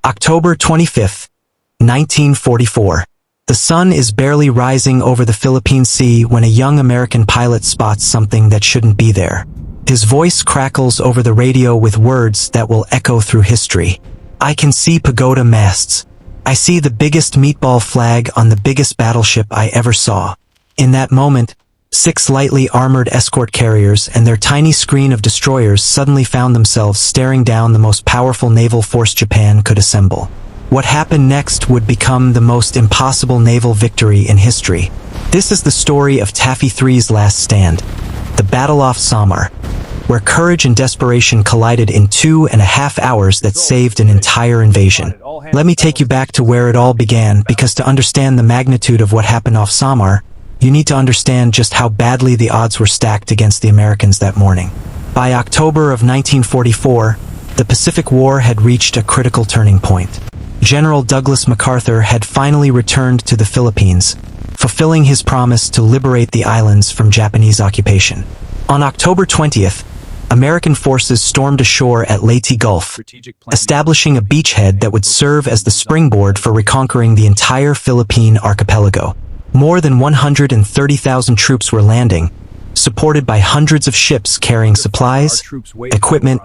October 25th, 1944. The sun is barely rising over the Philippine Sea when a young American pilot spots something that shouldn't be there. His voice crackles over the radio with words that will echo through history. I can see pagoda masts. I see the biggest meatball flag on the biggest battleship I ever saw. In that moment, 6 lightly armored escort carriers and their tiny screen of destroyers suddenly found themselves staring down the most powerful naval force Japan could assemble. What happened next would become the most impossible naval victory in history. This is the story of Taffy 3's last stand, the Battle off Samar, where courage and desperation collided in 2.5 hours that saved an entire invasion. Let me take you back to where it all began, because to understand the magnitude of what happened off Samar, you need to understand just how badly the odds were stacked against the Americans that morning. By October of 1944, the Pacific War had reached a critical turning point. General Douglas MacArthur had finally returned to the Philippines, fulfilling his promise to liberate the islands from Japanese occupation. On October 20th, American forces stormed ashore at Leyte Gulf, establishing a beachhead that would serve as the springboard for reconquering the entire Philippine archipelago. More than 130,000 troops were landing, supported by hundreds of ships carrying supplies, equipment,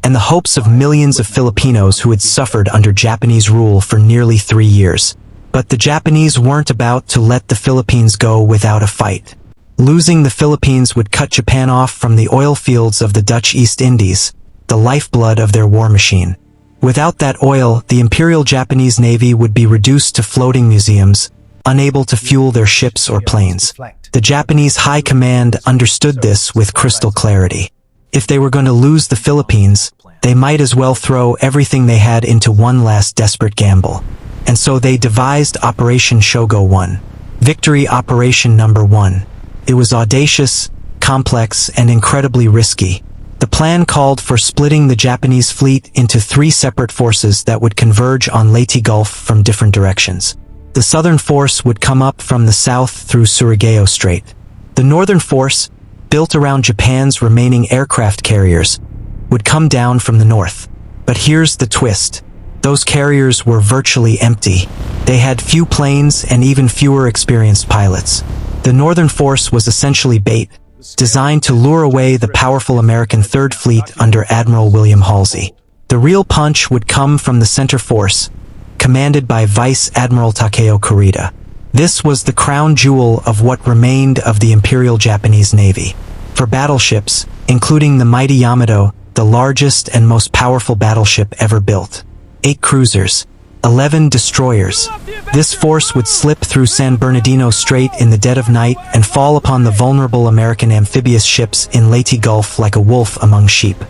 and the hopes of millions of Filipinos who had suffered under Japanese rule for nearly 3 years. But the Japanese weren't about to let the Philippines go without a fight. Losing the Philippines would cut Japan off from the oil fields of the Dutch East Indies, the lifeblood of their war machine. Without that oil, the Imperial Japanese Navy would be reduced to floating museums, unable to fuel their ships or planes. The Japanese High Command understood this with crystal clarity. If they were going to lose the Philippines, they might as well throw everything they had into one last desperate gamble. And so they devised Operation Shogo 1. Victory Operation Number 1. It was audacious, complex, and incredibly risky. The plan called for splitting the Japanese fleet into 3 separate forces that would converge on Leyte Gulf from different directions. The southern force would come up from the south through Surigao Strait. The northern force, built around Japan's remaining aircraft carriers, would come down from the north. But here's the twist. Those carriers were virtually empty. They had few planes and even fewer experienced pilots. The northern force was essentially bait, designed to lure away the powerful American Third Fleet under Admiral William Halsey. The real punch would come from the center force, commanded by Vice Admiral Takeo Kurita. This was the crown jewel of what remained of the Imperial Japanese Navy. For battleships, including the mighty Yamato, the largest and most powerful battleship ever built. 8 cruisers, 11 destroyers. This force would slip through San Bernardino Strait in the dead of night and fall upon the vulnerable American amphibious ships in Leyte Gulf like a wolf among sheep.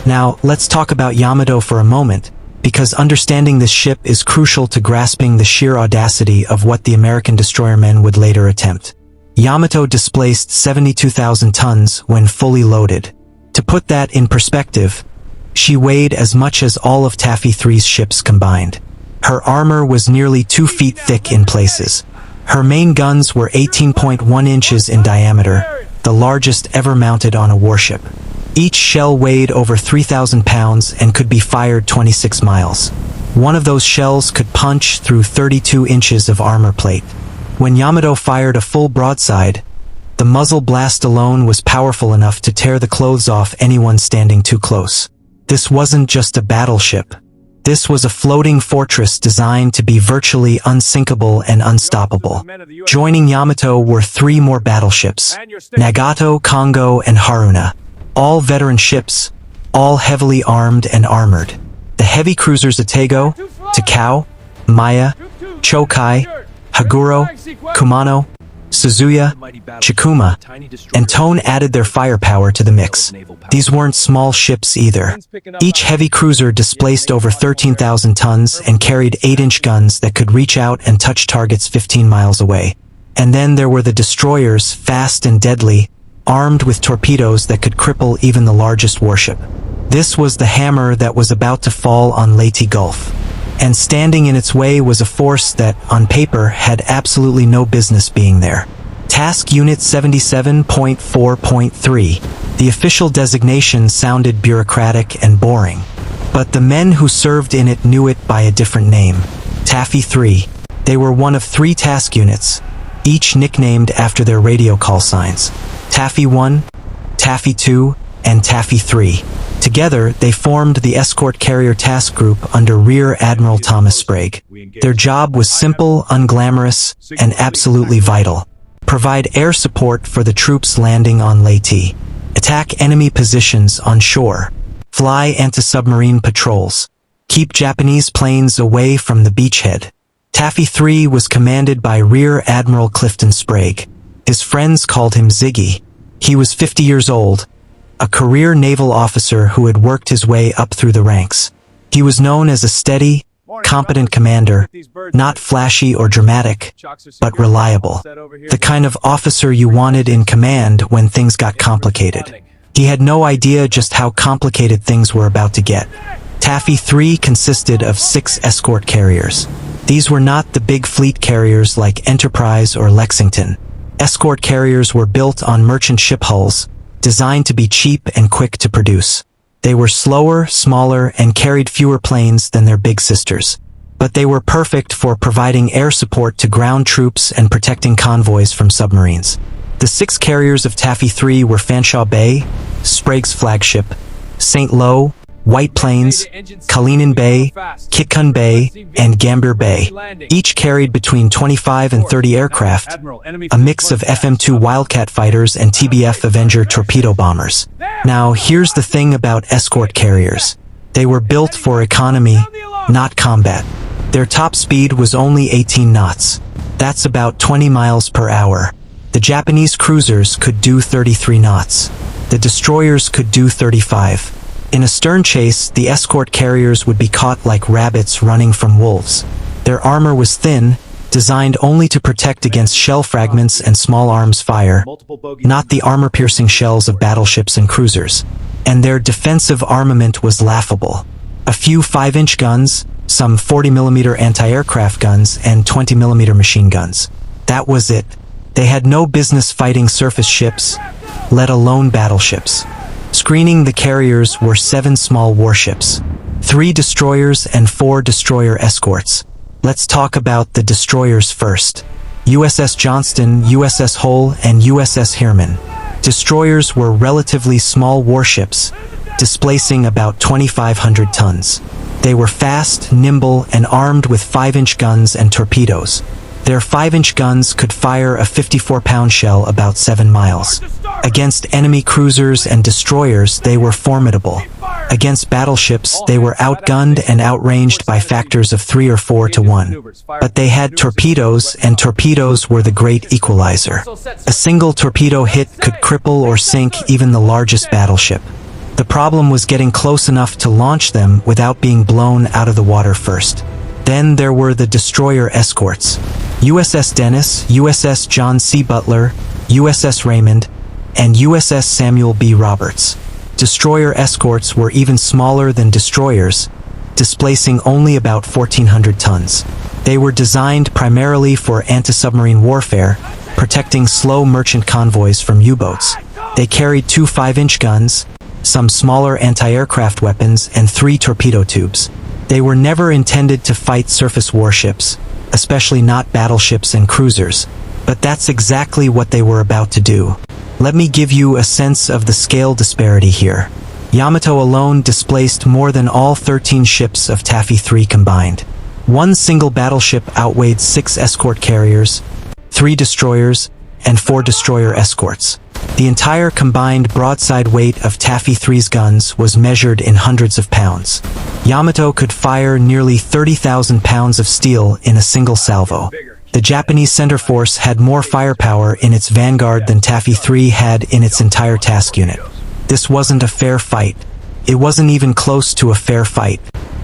Now, let's talk about Yamato for a moment, because understanding this ship is crucial to grasping the sheer audacity of what the American destroyermen would later attempt. Yamato displaced 72,000 tons when fully loaded. To put that in perspective, she weighed as much as all of Taffy 3's ships combined. Her armor was nearly 2 feet thick in places. Her main guns were 18.1 inches in diameter, the largest ever mounted on a warship. Each shell weighed over 3,000 pounds and could be fired 26 miles. One of those shells could punch through 32 inches of armor plate. When Yamato fired a full broadside, the muzzle blast alone was powerful enough to tear the clothes off anyone standing too close. This wasn't just a battleship. This was a floating fortress designed to be virtually unsinkable and unstoppable. Joining Yamato were 3 more battleships, Nagato, Kongo, and Haruna. All veteran ships, all heavily armed and armored. The heavy cruisers Atago, Takao, Maya, Chokai, Haguro, Kumano, Suzuya, Chikuma, and Tone added their firepower to the mix. These weren't small ships either. Each heavy cruiser displaced over 13,000 tons and carried 8-inch guns that could reach out and touch targets 15 miles away. And then there were the destroyers, fast and deadly, armed with torpedoes that could cripple even the largest warship. This was the hammer that was about to fall on Leyte Gulf. And standing in its way was a force that, on paper, had absolutely no business being there. Task Unit 77.4.3. The official designation sounded bureaucratic and boring. But the men who served in it knew it by a different name. Taffy 3. They were one of 3 task units, each nicknamed after their radio call signs. Taffy 1, Taffy 2, and Taffy 3. Together, they formed the Escort Carrier Task Group under Rear Admiral Thomas Sprague. Their job was simple, unglamorous, and absolutely vital. Provide air support for the troops landing on Leyte. Attack enemy positions on shore. Fly anti-submarine patrols. Keep Japanese planes away from the beachhead. Taffy 3 was commanded by Rear Admiral Clifton Sprague. His friends called him Ziggy. He was 50 years old, a career naval officer who had worked his way up through the ranks. He was known as a steady, competent commander, not flashy or dramatic, but reliable. The kind of officer you wanted in command when things got complicated. He had no idea just how complicated things were about to get. Taffy 3 consisted of 6 escort carriers. These were not the big fleet carriers like Enterprise or Lexington. Escort carriers were built on merchant ship hulls, designed to be cheap and quick to produce. They were slower, smaller, and carried fewer planes than their big sisters. But they were perfect for providing air support to ground troops and protecting convoys from submarines. The 6 carriers of Taffy 3 were Fanshawe Bay, Sprague's flagship, St. Lo, White Plains, Kalinin Bay, Kitkun Bay, and Gambier Bay. Each carried between 25 and 30 aircraft, a mix of FM-2 Wildcat fighters and TBF Avenger torpedo bombers. Now, here's the thing about escort carriers. They were built for economy, not combat. Their top speed was only 18 knots. That's about 20 miles per hour. The Japanese cruisers could do 33 knots. The destroyers could do 35. In a stern chase, the escort carriers would be caught like rabbits running from wolves. Their armor was thin, designed only to protect against shell fragments and small arms fire, not the armor-piercing shells of battleships and cruisers. And their defensive armament was laughable. A few 5-inch guns, some 40mm anti-aircraft guns, and 20mm machine guns. That was it. They had no business fighting surface ships, let alone battleships. Screening the carriers were 7 small warships, 3 destroyers and 4 destroyer escorts. Let's talk about the destroyers first. USS Johnston, USS Hull, and USS Hirman. Destroyers were relatively small warships, displacing about 2,500 tons. They were fast, nimble, and armed with 5-inch guns and torpedoes. Their 5-inch guns could fire a 54-pound shell about 7 miles. Against enemy cruisers and destroyers, they were formidable. Against battleships, they were outgunned and outranged by factors of 3 or 4 to 1. But they had torpedoes, and torpedoes were the great equalizer. A single torpedo hit could cripple or sink even the largest battleship. The problem was getting close enough to launch them without being blown out of the water first. Then there were the destroyer escorts. USS Dennis, USS John C. Butler, USS Raymond, and USS Samuel B. Roberts. Destroyer escorts were even smaller than destroyers, displacing only about 1,400 tons. They were designed primarily for anti-submarine warfare, protecting slow merchant convoys from U-boats. They carried 2 5-inch guns, some smaller anti-aircraft weapons, and 3 torpedo tubes. They were never intended to fight surface warships, especially not battleships and cruisers, but that's exactly what they were about to do. Let me give you a sense of the scale disparity here. Yamato alone displaced more than all 13 ships of Taffy 3 combined. One single battleship outweighed 6 escort carriers, 3 destroyers, and 4 destroyer escorts. The entire combined broadside weight of Taffy 3's guns was measured in hundreds of pounds. Yamato could fire nearly 30,000 pounds of steel in a single salvo. The Japanese center force had more firepower in its vanguard than Taffy 3 had in its entire task unit. This wasn't a fair fight. It wasn't even close to a fair fight.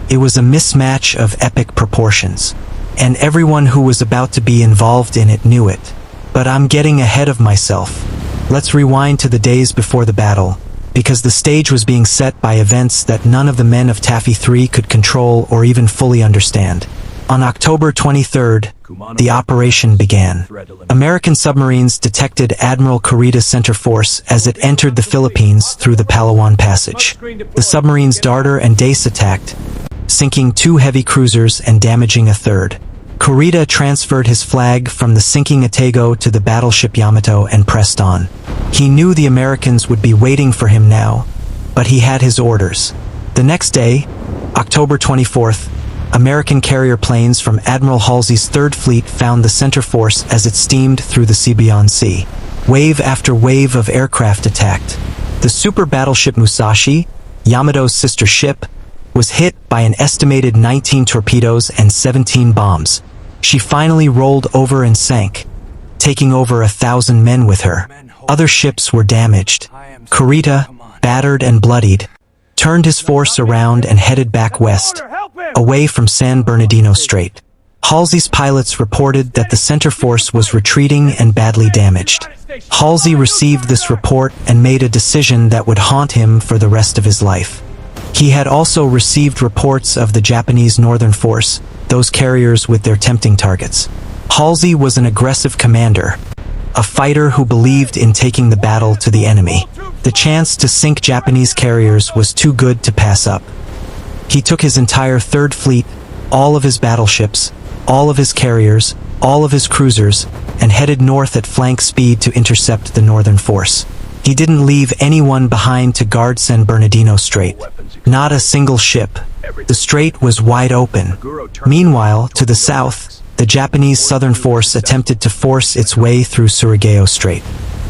It was a mismatch of epic proportions. And everyone who was about to be involved in it knew it. But I'm getting ahead of myself. Let's rewind to the days before the battle, because the stage was being set by events that none of the men of Taffy 3 could control or even fully understand. On October 23rd, the operation began. American submarines detected Admiral Kurita's center force as it entered the Philippines through the Palawan Passage. The submarines Darter and Dace attacked, sinking 2 heavy cruisers and damaging a third. Kurita transferred his flag from the sinking Atego to the battleship Yamato and pressed on. He knew the Americans would be waiting for him now, but he had his orders. The next day, October 24th, American carrier planes from Admiral Halsey's Third Fleet found the center force as it steamed through the Sibuyan Sea. Wave after wave of aircraft attacked. The super battleship Musashi, Yamato's sister ship, was hit by an estimated 19 torpedoes and 17 bombs. She finally rolled over and sank, taking over 1,000 men with her. Other ships were damaged. Kurita, battered and bloodied, turned his force around and headed back west, away from San Bernardino Strait. Halsey's pilots reported that the center force was retreating and badly damaged. Halsey received this report and made a decision that would haunt him for the rest of his life. He had also received reports of the Japanese Northern Force, those carriers with their tempting targets. Halsey was an aggressive commander, a fighter who believed in taking the battle to the enemy. The chance to sink Japanese carriers was too good to pass up. He took his entire Third Fleet, all of his battleships, all of his carriers, all of his cruisers, and headed north at flank speed to intercept the Northern Force. He didn't leave anyone behind to guard San Bernardino Strait. Not a single ship. The strait was wide open. Meanwhile, to the south, the Japanese Southern Force attempted to force its way through Surigao Strait.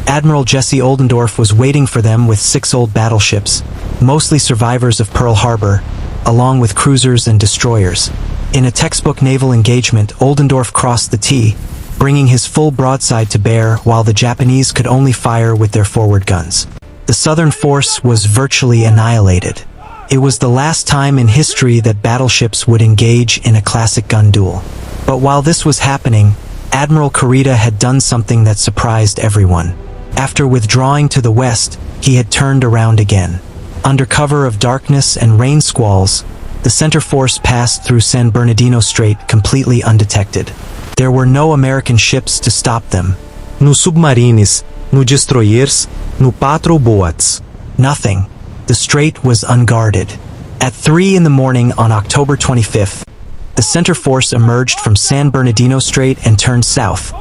Admiral Jesse Oldendorf was waiting for them with 6 old battleships, mostly survivors of Pearl Harbor, along with cruisers and destroyers. In a textbook naval engagement, Oldendorf crossed the T, bringing his full broadside to bear while the Japanese could only fire with their forward guns. The Southern Force was virtually annihilated. It was the last time in history that battleships would engage in a classic gun duel. But while this was happening, Admiral Kurita had done something that surprised everyone. After withdrawing to the west, he had turned around again. Under cover of darkness and rain squalls, the center force passed through San Bernardino Strait completely undetected. There were no American ships to stop them. No submarines, no destroyers, no patrol boats. Nothing. The strait was unguarded. At 3 in the morning on October 25th, the center force emerged from San Bernardino Strait and turned south,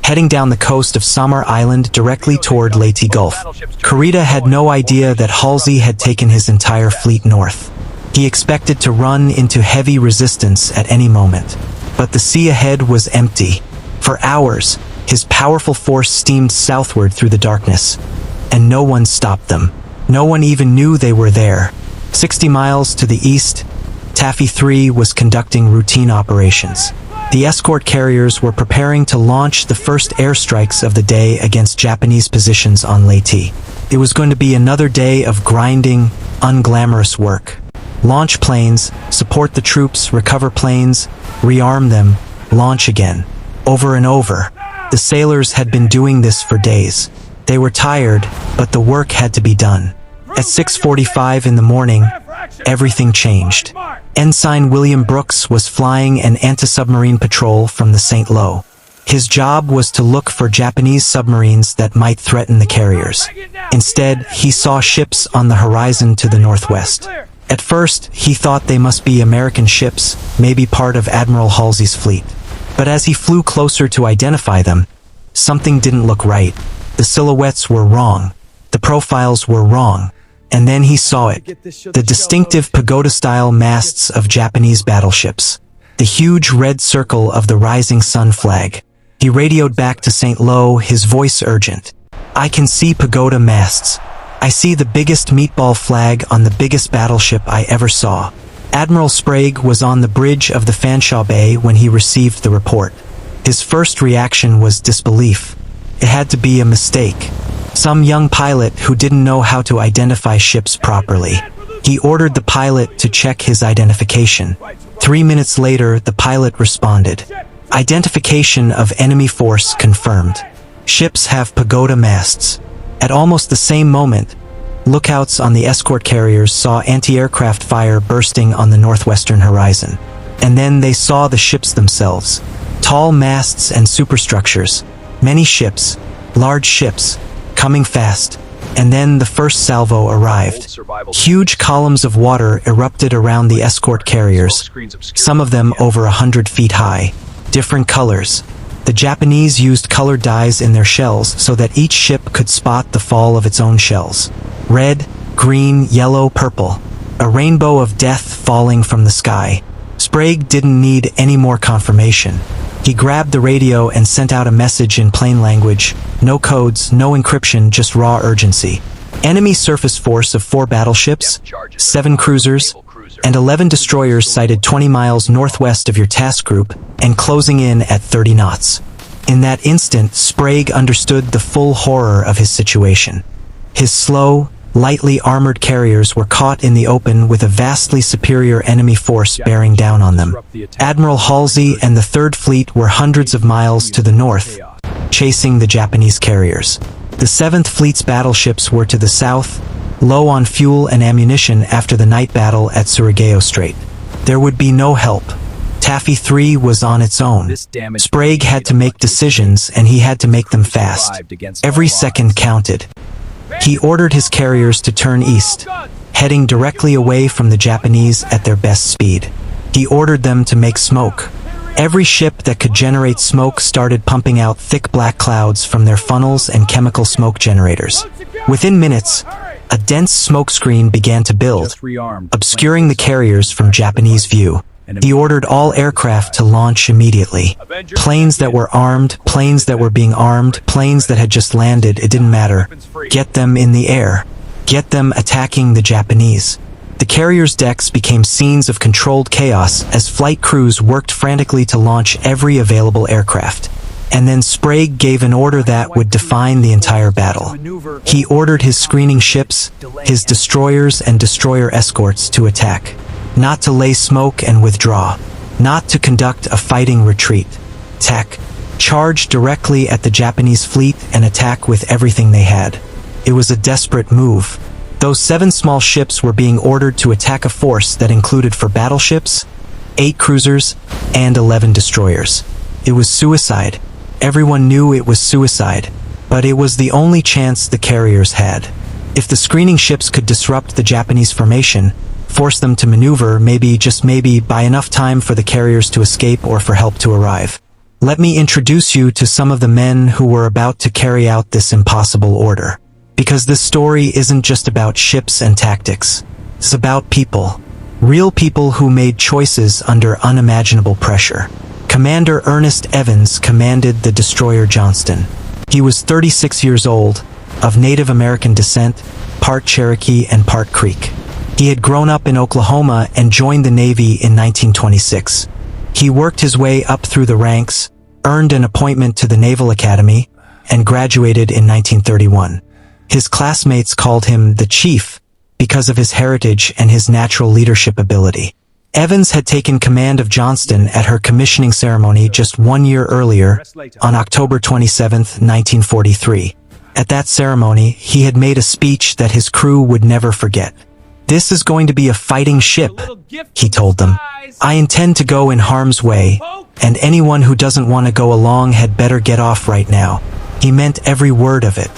heading down the coast of Samar Island directly toward Leyte Gulf. Kurita had no idea that Halsey had taken his entire fleet north. He expected to run into heavy resistance at any moment. But the sea ahead was empty. For hours, his powerful force steamed southward through the darkness, and no one stopped them. No one even knew they were there. 60 miles to the east, Taffy 3 was conducting routine operations. The escort carriers were preparing to launch the first airstrikes of the day against Japanese positions on Leyte. It was going to be another day of grinding, unglamorous work. Launch planes, support the troops, recover planes, rearm them, launch again. Over and over. The sailors had been doing this for days. They were tired, but the work had to be done. At 6:45 in the morning, everything changed. Ensign William Brooks was flying an anti-submarine patrol from the St. Lo. His job was to look for Japanese submarines that might threaten the carriers. Instead, he saw ships on the horizon to the northwest. At first, he thought they must be American ships, maybe part of Admiral Halsey's fleet. But as he flew closer to identify them, something didn't look right. The silhouettes were wrong. The profiles were wrong. And then he saw it. The distinctive pagoda-style masts of Japanese battleships. The huge red circle of the rising sun flag. He radioed back to St. Lo, his voice urgent. "I can see pagoda masts. I see the biggest meatball flag on the biggest battleship I ever saw." Admiral Sprague was on the bridge of the Fanshawe Bay when he received the report. His first reaction was disbelief. It had to be a mistake. Some young pilot who didn't know how to identify ships properly. He ordered the pilot to check his identification. 3 minutes later, the pilot responded. Identification of enemy force confirmed. Ships have pagoda masts. At almost the same moment, lookouts on the escort carriers saw anti-aircraft fire bursting on the northwestern horizon. And then they saw the ships themselves. Tall masts and superstructures. Many ships, large ships, coming fast. And then the first salvo arrived. Huge columns of water erupted around the escort carriers, some of them over 100 feet high. Different colors. The Japanese used colored dyes in their shells so that each ship could spot the fall of its own shells. Red, green, yellow, purple. A rainbow of death falling from the sky. Sprague didn't need any more confirmation. He grabbed the radio and sent out a message in plain language. No codes, no encryption, just raw urgency. Enemy surface force of 4 battleships, 7 cruisers, and 11 destroyers sighted 20 miles northwest of your task group and closing in at 30 knots. In that instant, Sprague understood the full horror of his situation. His slow, lightly armored carriers were caught in the open with a vastly superior enemy force bearing down on them. Admiral Halsey and the Third Fleet were hundreds of miles to the north, chasing the Japanese carriers. The Seventh Fleet's battleships were to the south, low on fuel and ammunition after the night battle at Surigao Strait. There would be no help. Taffy 3 was on its own. Sprague had to make decisions, and he had to make them fast. Every second counted. He ordered his carriers to turn east, heading directly away from the Japanese at their best speed. He ordered them to make smoke. Every ship that could generate smoke started pumping out thick black clouds from their funnels and chemical smoke generators. Within minutes, a dense smoke screen began to build, obscuring the carriers from Japanese view. He ordered all aircraft to launch immediately. Planes that were armed, planes that were being armed, planes that had just landed, it didn't matter. Get them in the air. Get them attacking the Japanese. The carriers' decks became scenes of controlled chaos as flight crews worked frantically to launch every available aircraft. And then Sprague gave an order that would define the entire battle. He ordered his screening ships, his destroyers and destroyer escorts to attack. Not to lay smoke and withdraw. Not to conduct a fighting retreat. Charge directly at the Japanese fleet and attack with everything they had. It was a desperate move. Those 7 small ships were being ordered to attack a force that included 4 battleships, 8 cruisers, and 11 destroyers. It was suicide. Everyone knew it was suicide, but it was the only chance the carriers had. If the screening ships could disrupt the Japanese formation, force them to maneuver, maybe, just maybe, buy enough time for the carriers to escape or for help to arrive. Let me introduce you to some of the men who were about to carry out this impossible order. Because this story isn't just about ships and tactics. It's about people. Real people who made choices under unimaginable pressure. Commander Ernest Evans commanded the destroyer Johnston. He was 36 years old, of Native American descent, part Cherokee and part Creek. He had grown up in Oklahoma and joined the Navy in 1926. He worked his way up through the ranks, earned an appointment to the Naval Academy, and graduated in 1931. His classmates called him the Chief because of his heritage and his natural leadership ability. Evans had taken command of Johnston at her commissioning ceremony just 1 year earlier, on October 27, 1943. At that ceremony, he had made a speech that his crew would never forget. "This is going to be a fighting ship," he told them. "I intend to go in harm's way, and anyone who doesn't want to go along had better get off right now." He meant every word of it.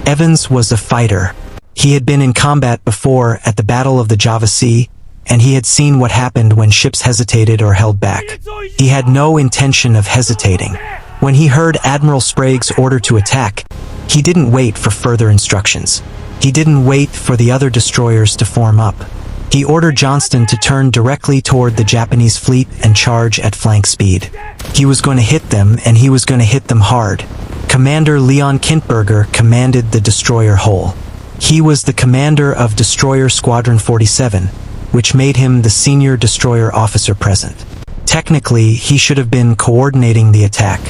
Evans was a fighter. He had been in combat before at the Battle of the Java Sea, and he had seen what happened when ships hesitated or held back. He had no intention of hesitating. When he heard Admiral Sprague's order to attack, he didn't wait for further instructions. He didn't wait for the other destroyers to form up. He ordered Johnston to turn directly toward the Japanese fleet and charge at flank speed. He was going to hit them, and he was going to hit them hard. Commander Leon Kintberger commanded the destroyer whole. He was the commander of Destroyer Squadron 47, which made him the senior destroyer officer present. Technically, he should have been coordinating the attack,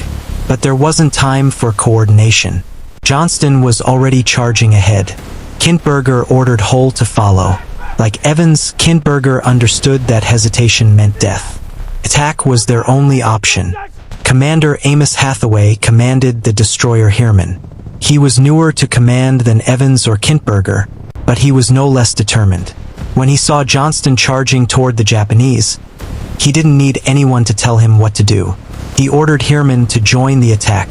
but there wasn't time for coordination. Johnston was already charging ahead. Kintberger ordered Hull to follow. Like Evans, Kintberger understood that hesitation meant death. Attack was their only option. Commander Amos Hathaway commanded the destroyer Heermann. He was newer to command than Evans or Kintberger, but he was no less determined. When he saw Johnston charging toward the Japanese, He didn't need anyone to tell him what to do. He ordered Heermann to join the attack.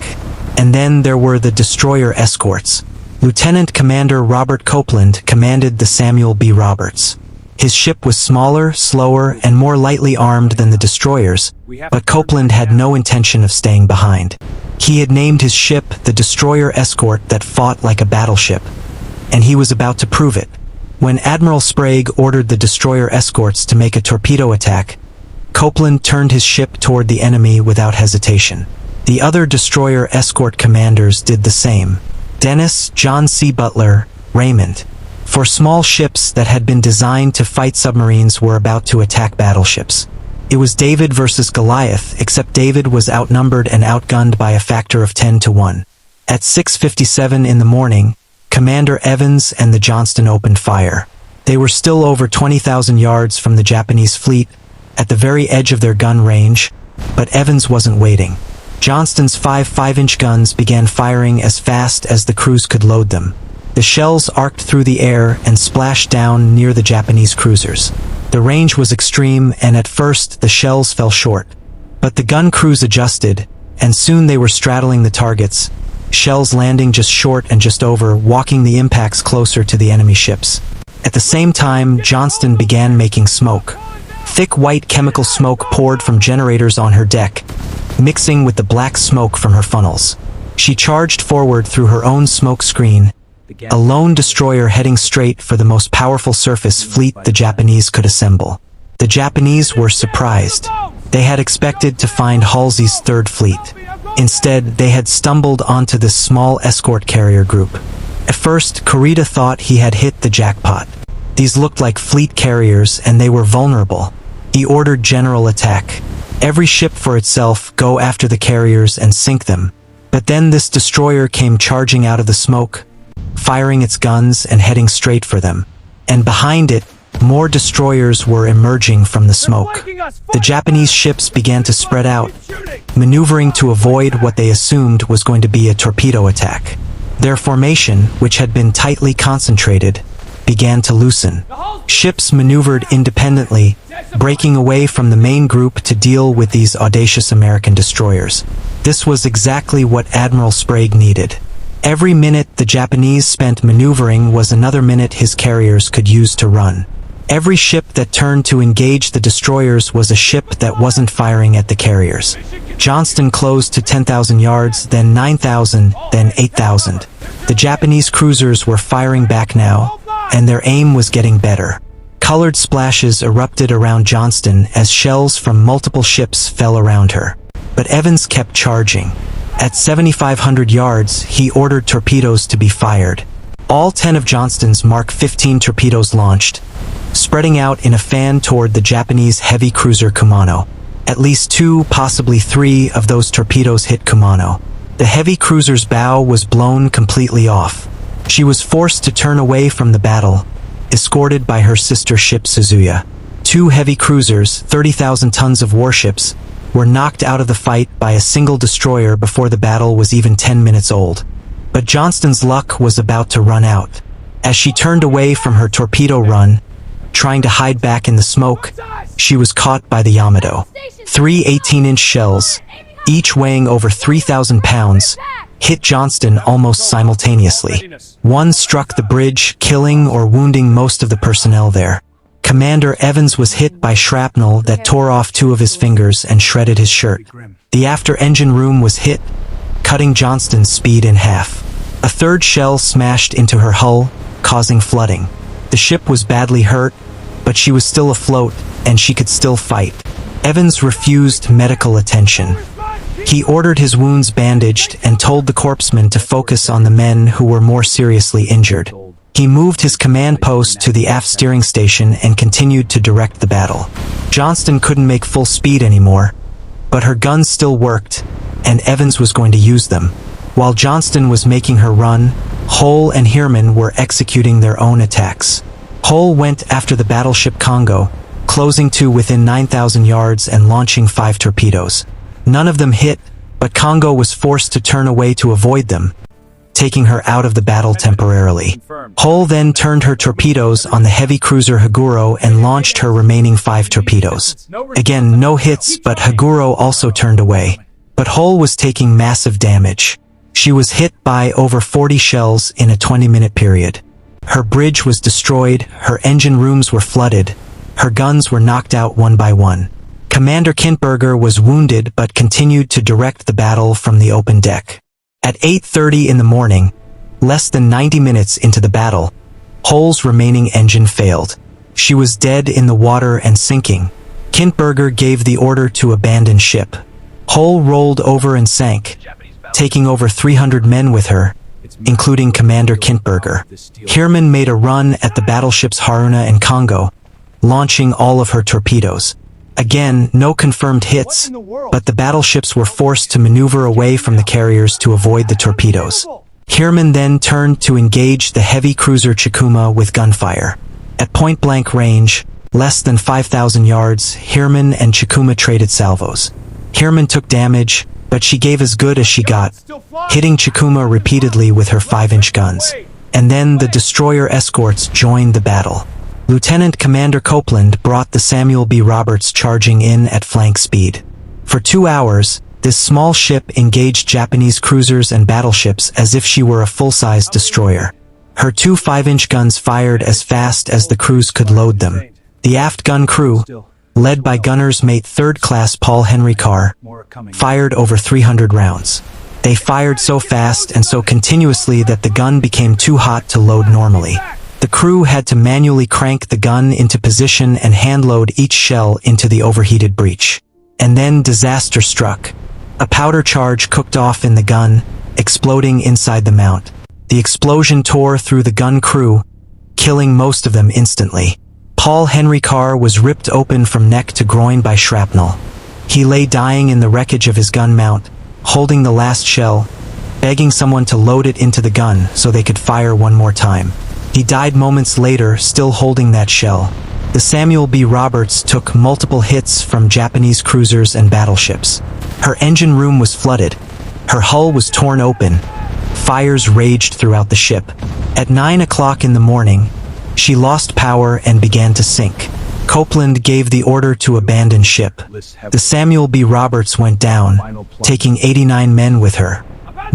And then there were the destroyer escorts. Lieutenant Commander Robert Copeland commanded the Samuel B. Roberts. His ship was smaller, slower, and more lightly armed than the destroyers, but Copeland had no intention of staying behind. He had named his ship the Destroyer Escort that fought like a battleship, and he was about to prove it. When Admiral Sprague ordered the destroyer escorts to make a torpedo attack, Copeland turned his ship toward the enemy without hesitation. The other destroyer escort commanders did the same. Dennis, John C. Butler, Raymond. For small ships that had been designed to fight submarines were about to attack battleships. It was David versus Goliath, except David was outnumbered and outgunned by a factor of 10 to 1. At 6:57 in the morning, Commander Evans and the Johnston opened fire. They were still over 20,000 yards from the Japanese fleet, at the very edge of their gun range, but Evans wasn't waiting. Johnston's 5.5-inch guns began firing as fast as the crews could load them. The shells arced through the air and splashed down near the Japanese cruisers. The range was extreme, and at first the shells fell short. But the gun crews adjusted, and soon they were straddling the targets, shells landing just short and just over, walking the impacts closer to the enemy ships. At the same time, Johnston began making smoke. Thick white chemical smoke poured from generators on her deck, mixing with the black smoke from her funnels. She charged forward through her own smoke screen, a lone destroyer heading straight for the most powerful surface fleet the Japanese could assemble. The Japanese were surprised. They had expected to find Halsey's Third Fleet. Instead, they had stumbled onto this small escort carrier group. At first, Kurita thought he had hit the jackpot. These looked like fleet carriers, and they were vulnerable. He ordered general attack. Every ship for itself, go after the carriers and sink them. But then this destroyer came charging out of the smoke, firing its guns and heading straight for them. And behind it, more destroyers were emerging from the smoke. The Japanese ships began to spread out, maneuvering to avoid what they assumed was going to be a torpedo attack. Their formation, which had been tightly concentrated, began to loosen. Ships maneuvered independently, breaking away from the main group to deal with these audacious American destroyers. This was exactly what Admiral Sprague needed. Every minute the Japanese spent maneuvering was another minute his carriers could use to run. Every ship that turned to engage the destroyers was a ship that wasn't firing at the carriers. Johnston closed to 10,000 yards, then 9,000, then 8,000. The Japanese cruisers were firing back now, and their aim was getting better. Colored splashes erupted around Johnston as shells from multiple ships fell around her. But Evans kept charging. At 7,500 yards, he ordered torpedoes to be fired. All 10 of Johnston's Mark 15 torpedoes launched, spreading out in a fan toward the Japanese heavy cruiser Kumano. At least 2, possibly 3 of those torpedoes hit Kumano. The heavy cruiser's bow was blown completely off. She was forced to turn away from the battle, escorted by her sister ship Suzuya. 2 heavy cruisers, 30,000 tons of warships, were knocked out of the fight by a single destroyer before the battle was even 10 minutes old. But Johnston's luck was about to run out. As she turned away from her torpedo run, trying to hide back in the smoke, she was caught by the Yamato. 3 18-inch shells, each weighing over 3,000 pounds, hit Johnston almost simultaneously. One struck the bridge, killing or wounding most of the personnel there. Commander Evans was hit by shrapnel that tore off 2 of his fingers and shredded his shirt. The after-engine room was hit, cutting Johnston's speed in half. A 3rd shell smashed into her hull, causing flooding. The ship was badly hurt, but she was still afloat, and she could still fight. Evans refused medical attention. He ordered his wounds bandaged and told the corpsmen to focus on the men who were more seriously injured. He moved his command post to the aft steering station and continued to direct the battle. Johnston couldn't make full speed anymore, but her guns still worked, and Evans was going to use them. While Johnston was making her run, Hull and Heermann were executing their own attacks. Hull went after the battleship Congo, closing to within 9,000 yards and launching 5 torpedoes. None of them hit, but Congo was forced to turn away to avoid them. taking her out of the battle temporarily. Hull then turned her torpedoes on the heavy cruiser Haguro and launched her remaining 5 torpedoes. Again, no hits, but Haguro also turned away. But Hull was taking massive damage. She was hit by over 40 shells in a 20-minute period. Her bridge was destroyed, her engine rooms were flooded, her guns were knocked out one by one. Commander Kintberger was wounded but continued to direct the battle from the open deck. At 8:30 in the morning, less than 90 minutes into the battle, Hull's remaining engine failed. She was dead in the water and sinking. Kintberger gave the order to abandon ship. Hull rolled over and sank, taking over 300 men with her, including Commander Kintberger. Heermann made a run at the battleships Haruna and Congo, launching all of her torpedoes. Again, no confirmed hits, but the battleships were forced to maneuver away from the carriers to avoid the torpedoes. Heermann then turned to engage the heavy cruiser Chikuma with gunfire. At point-blank range, less than 5,000 yards, Heermann and Chikuma traded salvos. Heermann took damage, but she gave as good as she got, hitting Chikuma repeatedly with her 5-inch guns. And then the destroyer escorts joined the battle. Lieutenant Commander Copeland brought the Samuel B. Roberts charging in at flank speed. For 2 hours, this small ship engaged Japanese cruisers and battleships as if she were a full-size destroyer. Her 2 5-inch guns fired as fast as the crews could load them. The aft gun crew, led by gunner's mate 3rd Class Paul Henry Carr, fired over 300 rounds. They fired so fast and so continuously that the gun became too hot to load normally. The crew had to manually crank the gun into position and hand-load each shell into the overheated breech. And then disaster struck. A powder charge cooked off in the gun, exploding inside the mount. The explosion tore through the gun crew, killing most of them instantly. Paul Henry Carr was ripped open from neck to groin by shrapnel. He lay dying in the wreckage of his gun mount, holding the last shell, begging someone to load it into the gun so they could fire one more time. He died moments later, still holding that shell. The Samuel B. Roberts took multiple hits from Japanese cruisers and battleships. Her engine room was flooded. Her hull was torn open. Fires raged throughout the ship. At 9 o'clock in the morning, she lost power and began to sink. Copeland gave the order to abandon ship. The Samuel B. Roberts went down, taking 89 men with her.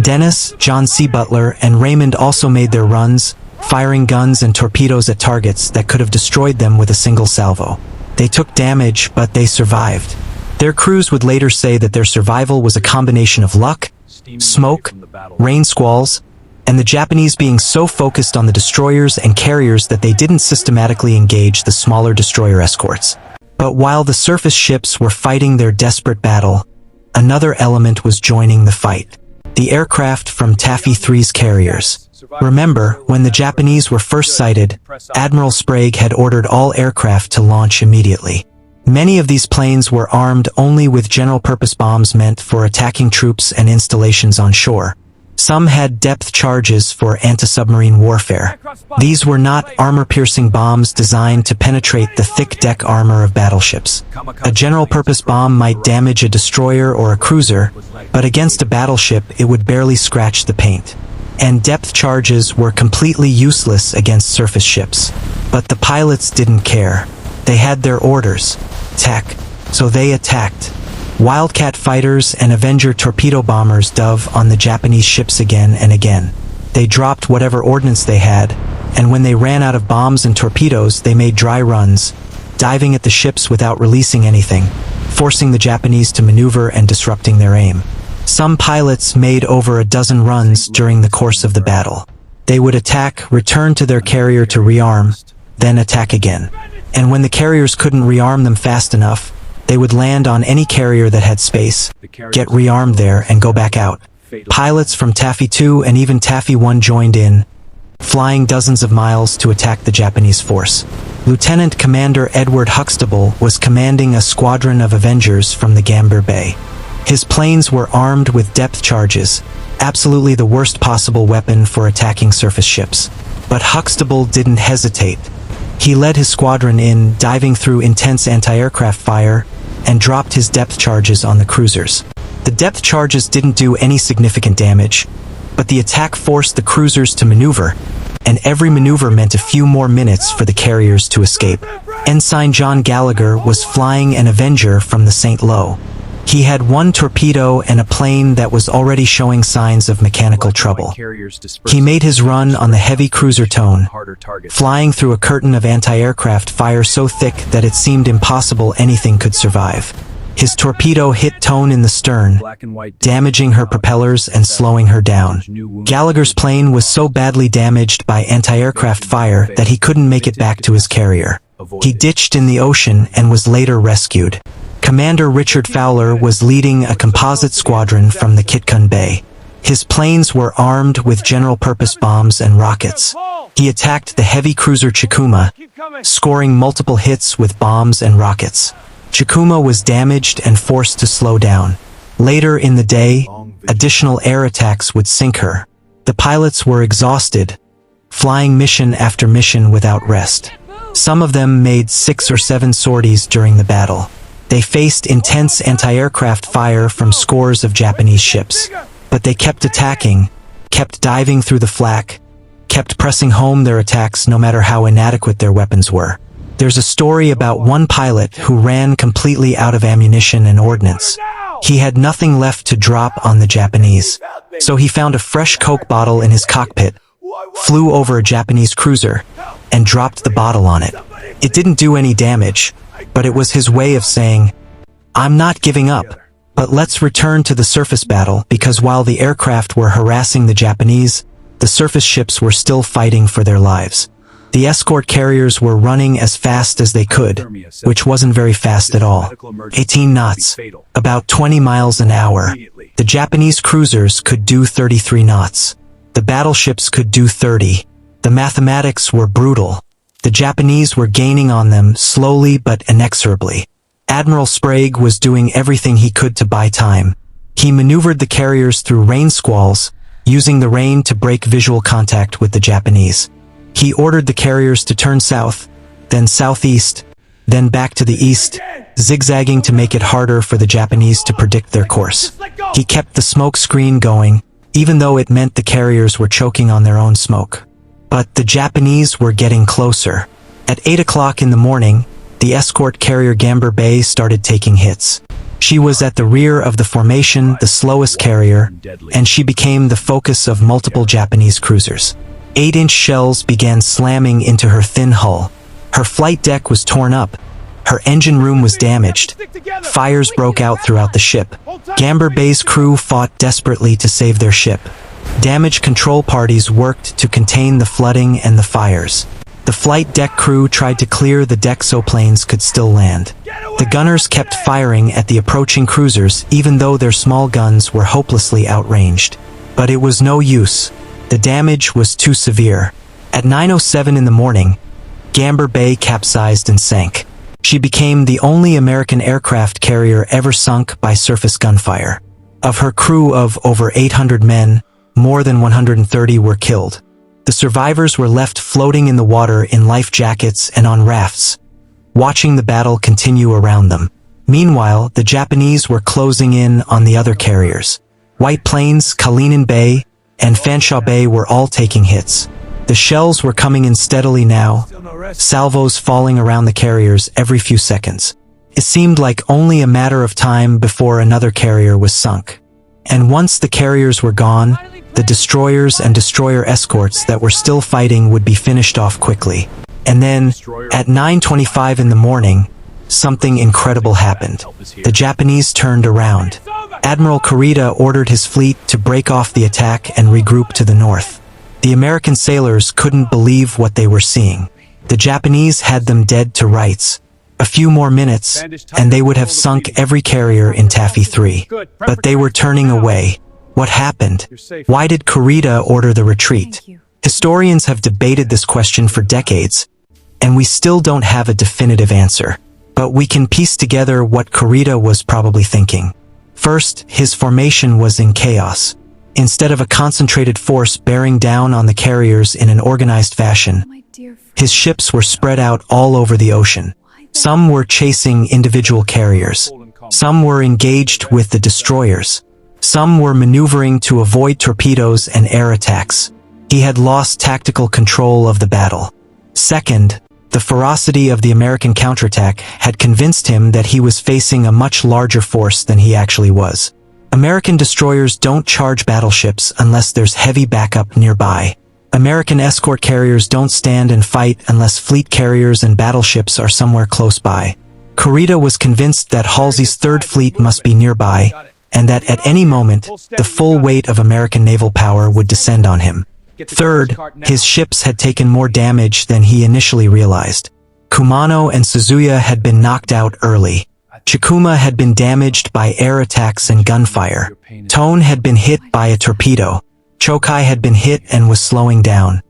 Dennis, John C. Butler, and Raymond also made their runs, firing guns and torpedoes at targets that could have destroyed them with a single salvo. They took damage, but they survived. Their crews would later say that their survival was a combination of luck, smoke, rain squalls, and the Japanese being so focused on the destroyers and carriers that they didn't systematically engage the smaller destroyer escorts. But while the surface ships were fighting their desperate battle, another element was joining the fight. The aircraft from Taffy 3's carriers. Remember, when the Japanese were first sighted, Admiral Sprague had ordered all aircraft to launch immediately. Many of these planes were armed only with general-purpose bombs meant for attacking troops and installations on shore. Some had depth charges for anti-submarine warfare. These were not armor-piercing bombs designed to penetrate the thick deck armor of battleships. A general-purpose bomb might damage a destroyer or a cruiser, but against a battleship it would barely scratch the paint. And depth charges were completely useless against surface ships. But the pilots didn't care. They had their orders. Attack. So they attacked. Wildcat fighters and Avenger torpedo bombers dove on the Japanese ships again and again. They dropped whatever ordnance they had, and when they ran out of bombs and torpedoes, they made dry runs, diving at the ships without releasing anything, forcing the Japanese to maneuver and disrupting their aim. Some pilots made over a dozen runs during the course of the battle. They would attack, return to their carrier to rearm, then attack again. And when the carriers couldn't rearm them fast enough, they would land on any carrier that had space, get rearmed there, and go back out. Pilots from Taffy 2 and even Taffy 1 joined in, flying dozens of miles to attack the Japanese force. Lieutenant Commander Edward Huxtable was commanding a squadron of Avengers from the Gambier Bay. His planes were armed with depth charges, absolutely the worst possible weapon for attacking surface ships. But Huxtable didn't hesitate. He led his squadron in, diving through intense anti-aircraft fire, and dropped his depth charges on the cruisers. The depth charges didn't do any significant damage, But the attack forced the cruisers to maneuver, and every maneuver meant a few more minutes for the carriers to escape. Ensign John Gallagher was flying an Avenger from the St. Lo. He had one torpedo and a plane that was already showing signs of mechanical trouble. He made his run on the heavy cruiser Tone, flying through a curtain of anti-aircraft fire so thick that it seemed impossible anything could survive. His torpedo hit Tone in the stern, damaging her propellers and slowing her down. Gallagher's plane was so badly damaged by anti-aircraft fire that he couldn't make it back to his carrier. He ditched in the ocean and was later rescued. Commander Richard Fowler was leading a composite squadron from the Kitcun Bay. His planes were armed with general-purpose bombs and rockets. He attacked the heavy cruiser Chikuma, scoring multiple hits with bombs and rockets. Chikuma was damaged and forced to slow down. Later in the day, additional air attacks would sink her. The pilots were exhausted, flying mission after mission without rest. Some of them made 6 or 7 sorties during the battle. They faced intense anti-aircraft fire from scores of Japanese ships. But they kept attacking, kept diving through the flak, kept pressing home their attacks no matter how inadequate their weapons were. There's a story about one pilot who ran completely out of ammunition and ordnance. He had nothing left to drop on the Japanese. So he found a fresh Coke bottle in his cockpit, flew over a Japanese cruiser, and dropped the bottle on it. It didn't do any damage, but it was his way of saying, "I'm not giving up." But let's return to the surface battle, because while the aircraft were harassing the Japanese, the surface ships were still fighting for their lives. The escort carriers were running as fast as they could, which wasn't very fast at all. 18 knots, about 20 miles an hour. The Japanese cruisers could do 33 knots. The battleships could do 30. The mathematics were brutal. The Japanese were gaining on them slowly but inexorably. Admiral Sprague was doing everything he could to buy time. He maneuvered the carriers through rain squalls, using the rain to break visual contact with the Japanese. He ordered the carriers to turn south, then southeast, then back to the east, zigzagging to make it harder for the Japanese to predict their course. He kept the smoke screen going, even though it meant the carriers were choking on their own smoke. But the Japanese were getting closer. At 8 o'clock in the morning, the escort carrier Gamber Bay started taking hits. She was at the rear of the formation, the slowest carrier, and she became the focus of multiple Japanese cruisers. 8-inch shells began slamming into her thin hull. Her flight deck was torn up. Her engine room was damaged. Fires broke out throughout the ship. Gamber Bay's crew fought desperately to save their ship. Damage control parties worked to contain the flooding and the fires. The flight deck crew tried to clear the deck so planes could still land. The gunners kept firing at the approaching cruisers even though their small guns were hopelessly outranged. But it was no use. The damage was too severe. At 9:07 in the morning, Gamber Bay capsized and sank. She became the only American aircraft carrier ever sunk by surface gunfire. Of her crew of over 800 men, more than 130 were killed. The survivors were left floating in the water in life jackets and on rafts, watching the battle continue around them. Meanwhile, the Japanese were closing in on the other carriers. White Plains, Kalinin Bay, and Fanshawe Bay were all taking hits. The shells were coming in steadily now, salvos falling around the carriers every few seconds. It seemed like only a matter of time before another carrier was sunk. And once the carriers were gone, the destroyers and destroyer escorts that were still fighting would be finished off quickly. And then, at 9:25 in the morning, something incredible happened. The Japanese turned around. Admiral Kurita ordered his fleet to break off the attack and regroup to the north. The American sailors couldn't believe what they were seeing. The Japanese had them dead to rights. A few more minutes, and they would have sunk every carrier in Taffy 3. But they were turning away. What happened? Why did Kurita order the retreat? Historians have debated this question for decades, and we still don't have a definitive answer. But we can piece together what Kurita was probably thinking. First, his formation was in chaos. Instead of a concentrated force bearing down on the carriers in an organized fashion, his ships were spread out all over the ocean. Some were chasing individual carriers. Some were engaged with the destroyers. Some were maneuvering to avoid torpedoes and air attacks. He had lost tactical control of the battle. Second, the ferocity of the American counterattack had convinced him that he was facing a much larger force than he actually was. American destroyers don't charge battleships unless there's heavy backup nearby. American escort carriers don't stand and fight unless fleet carriers and battleships are somewhere close by. Kurita was convinced that Halsey's Third Fleet must be nearby, and that at any moment, the full weight of American naval power would descend on him. Third, his ships had taken more damage than he initially realized. Kumano and Suzuya had been knocked out early. Chikuma had been damaged by air attacks and gunfire. Tone had been hit by a torpedo. Chokai had been hit and was slowing down.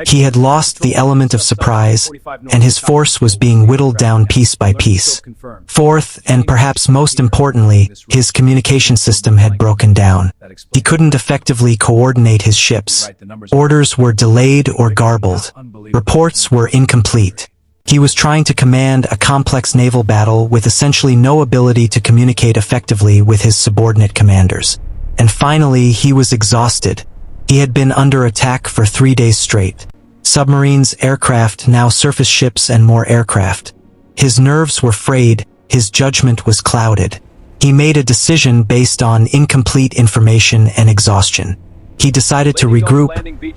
He had lost the element of surprise, and his force was being whittled down piece by piece. Fourth, and perhaps most importantly, his communication system had broken down. He couldn't effectively coordinate his ships. Orders were delayed or garbled. Reports were incomplete. He was trying to command a complex naval battle with essentially no ability to communicate effectively with his subordinate commanders. And finally, he was exhausted. He had been under attack for 3 days straight. Submarines, aircraft, now surface ships, and more aircraft. His nerves were frayed, his judgment was clouded. He made a decision based on incomplete information and exhaustion. He decided to regroup,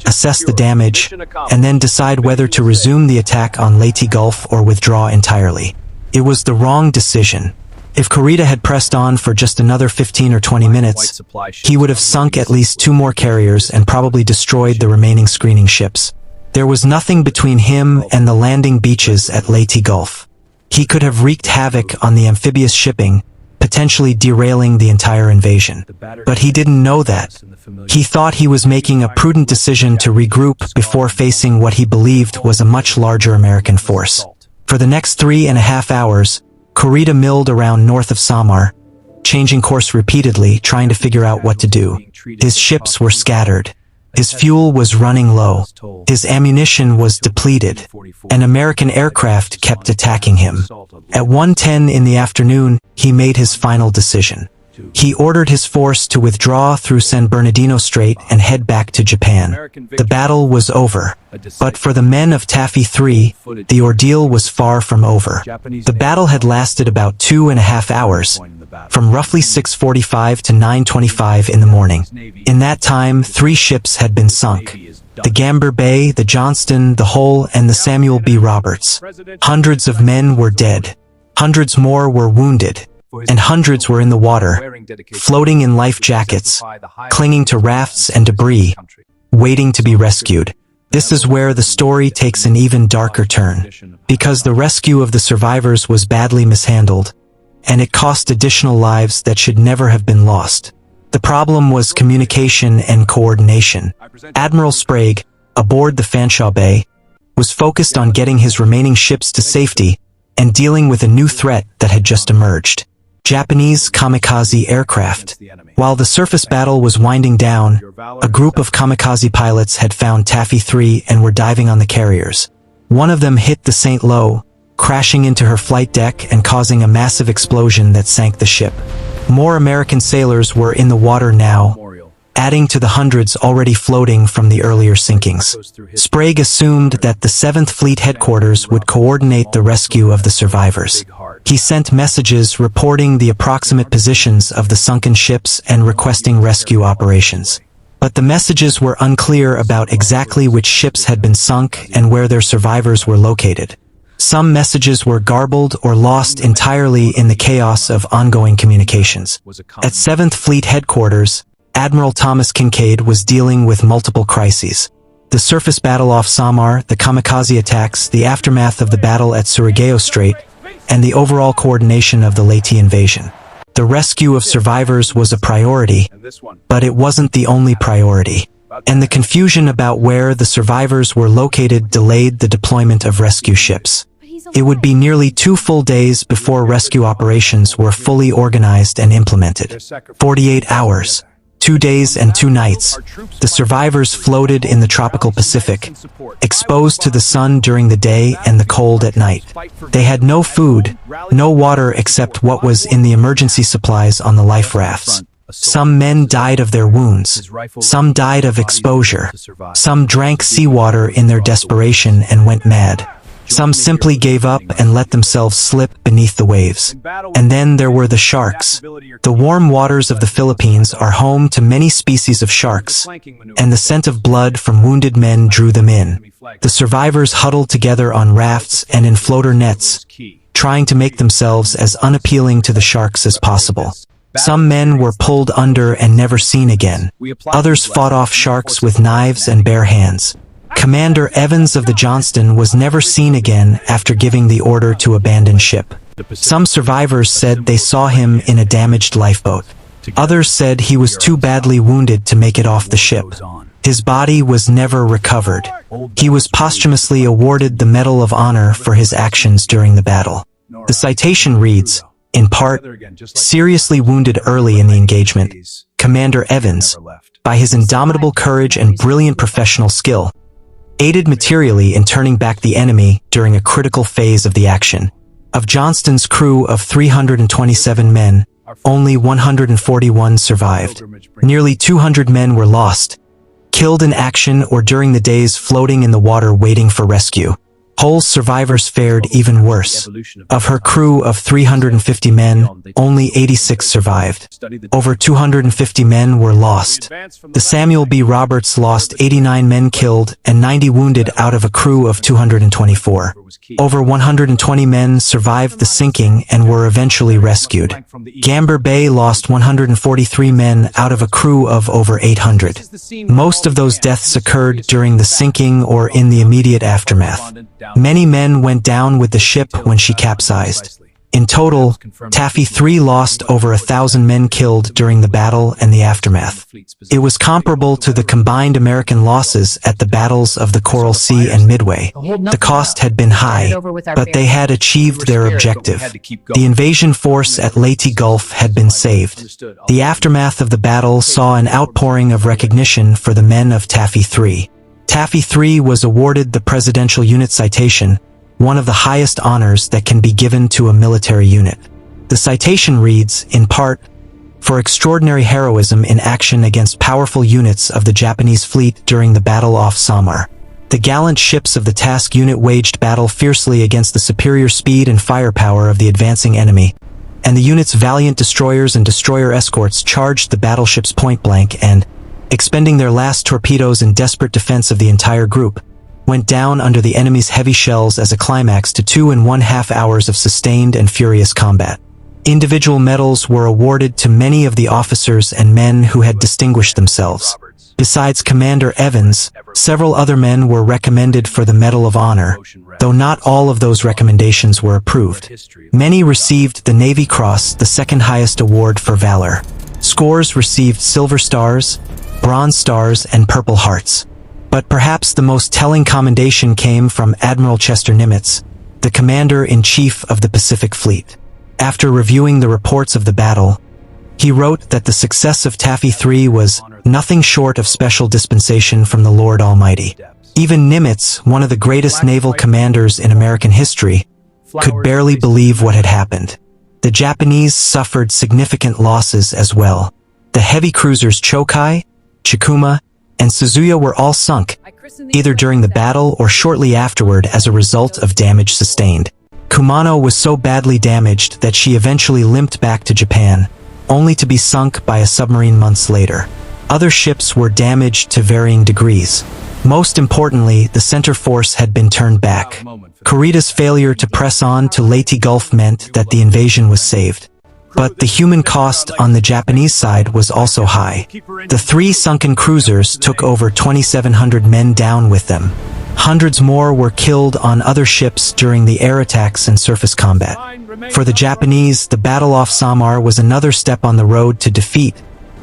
assess the damage, and then decide whether to resume the attack on Leyte Gulf or withdraw entirely. It was the wrong decision. If Kurita had pressed on for just another 15 or 20 minutes, he would have sunk at least 2 more carriers and probably destroyed the remaining screening ships. There was nothing between him and the landing beaches at Leyte Gulf. He could have wreaked havoc on the amphibious shipping, potentially derailing the entire invasion. But he didn't know that. He thought he was making a prudent decision to regroup before facing what he believed was a much larger American force. For the next 3.5 hours, Kurita milled around north of Samar, changing course repeatedly, trying to figure out what to do. His ships were scattered. His fuel was running low. His ammunition was depleted. And American aircraft kept attacking him. At 1:10 in the afternoon, he made his final decision. He ordered his force to withdraw through San Bernardino Strait and head back to Japan. The battle was over. But for the men of Taffy 3, the ordeal was far from over. The battle had lasted about 2.5 hours, from roughly 6:45 to 9:25 in the morning. In that time, 3 ships had been sunk. The Gambier Bay, the Johnston, the Hull, and the Samuel B. Roberts. Hundreds of men were dead. Hundreds more were wounded. And hundreds were in the water, floating in life jackets, clinging to rafts and debris, waiting to be rescued. This is where the story takes an even darker turn, because the rescue of the survivors was badly mishandled, and it cost additional lives that should never have been lost. The problem was communication and coordination. Admiral Sprague, aboard the Fanshawe Bay, was focused on getting his remaining ships to safety and dealing with a new threat that had just emerged. Japanese kamikaze aircraft. While the surface battle was winding down, a group of kamikaze pilots had found Taffy 3 and were diving on the carriers. One of them hit the St. Lo, crashing into her flight deck and causing a massive explosion that sank the ship. More American sailors were in the water now, adding to the hundreds already floating from the earlier sinkings. Sprague assumed that the 7th Fleet headquarters would coordinate the rescue of the survivors. He sent messages reporting the approximate positions of the sunken ships and requesting rescue operations. But the messages were unclear about exactly which ships had been sunk and where their survivors were located. Some messages were garbled or lost entirely in the chaos of ongoing communications. At 7th Fleet headquarters, Admiral Thomas Kincaid was dealing with multiple crises. The surface battle off Samar, the kamikaze attacks, the aftermath of the battle at Surigao Strait, and the overall coordination of the Leyte invasion. The rescue of survivors was a priority, but it wasn't the only priority. And the confusion about where the survivors were located delayed the deployment of rescue ships. It would be nearly 2 full days before rescue operations were fully organized and implemented. 48 hours. 2 days and 2 nights, the survivors floated in the tropical Pacific, exposed to the sun during the day and the cold at night. They had no food, no water except what was in the emergency supplies on the life rafts. Some men died of their wounds. Some died of exposure. Some drank seawater in their desperation and went mad. Some simply gave up and let themselves slip beneath the waves. And then there were the sharks. The warm waters of the Philippines are home to many species of sharks, and the scent of blood from wounded men drew them in. The survivors huddled together on rafts and in floater nets, trying to make themselves as unappealing to the sharks as possible. Some men were pulled under and never seen again. Others fought off sharks with knives and bare hands. Commander Evans of the Johnston was never seen again after giving the order to abandon ship. Some survivors said they saw him in a damaged lifeboat. Others said he was too badly wounded to make it off the ship. His body was never recovered. He was posthumously awarded the Medal of Honor for his actions during the battle. The citation reads, in part, seriously wounded early in the engagement, Commander Evans, by his indomitable courage and brilliant professional skill, aided materially in turning back the enemy during a critical phase of the action. Of Johnston's crew of 327 men, only 141 survived. Nearly 200 men were lost, killed in action or during the days floating in the water waiting for rescue. Hull's survivors fared even worse. Of her crew of 350 men, only 86 survived. Over 250 men were lost. The Samuel B. Roberts lost 89 men killed and 90 wounded out of a crew of 224. Over 120 men survived the sinking and were eventually rescued. Gamber Bay lost 143 men out of a crew of over 800. Most of those deaths occurred during the sinking or in the immediate aftermath. Many men went down with the ship when she capsized. In total, Taffy 3 lost over 1,000 men killed during the battle and the aftermath. It was comparable to the combined American losses at the battles of the Coral Sea and Midway. The cost had been high, but they had achieved their objective. The invasion force at Leyte Gulf had been saved. The aftermath of the battle saw an outpouring of recognition for the men of Taffy 3. Taffy 3 was awarded the Presidential Unit Citation, one of the highest honors that can be given to a military unit. The citation reads, in part, for extraordinary heroism in action against powerful units of the Japanese fleet during the battle off Samar. The gallant ships of the task unit waged battle fiercely against the superior speed and firepower of the advancing enemy, and the unit's valiant destroyers and destroyer escorts charged the battleships point blank and, expending their last torpedoes in desperate defense of the entire group, went down under the enemy's heavy shells as a climax to 2.5 hours of sustained and furious combat. Individual medals were awarded to many of the officers and men who had distinguished themselves. Besides Commander Evans, several other men were recommended for the Medal of Honor, though not all of those recommendations were approved. Many received the Navy Cross, the second highest award for valor. Scores received Silver Stars, Bronze Stars, and Purple Hearts. But perhaps the most telling commendation came from Admiral Chester Nimitz, the Commander-in-Chief of the Pacific Fleet. After reviewing the reports of the battle, he wrote that the success of Taffy 3 was nothing short of special dispensation from the Lord Almighty. Even Nimitz, one of the greatest naval commanders in American history, could barely believe what had happened. The Japanese suffered significant losses as well. The heavy cruisers Chokai, Chikuma, and Suzuya were all sunk, either during the battle or shortly afterward as a result of damage sustained. Kumano was so badly damaged that she eventually limped back to Japan, only to be sunk by a submarine months later. Other ships were damaged to varying degrees. Most importantly, the center force had been turned back. Kurita's failure to press on to Leyte Gulf meant that the invasion was saved. But the human cost on the Japanese side was also high. The 3 sunken cruisers took over 2,700 men down with them. Hundreds more were killed on other ships during the air attacks and surface combat. For the Japanese, the battle off Samar was another step on the road to defeat,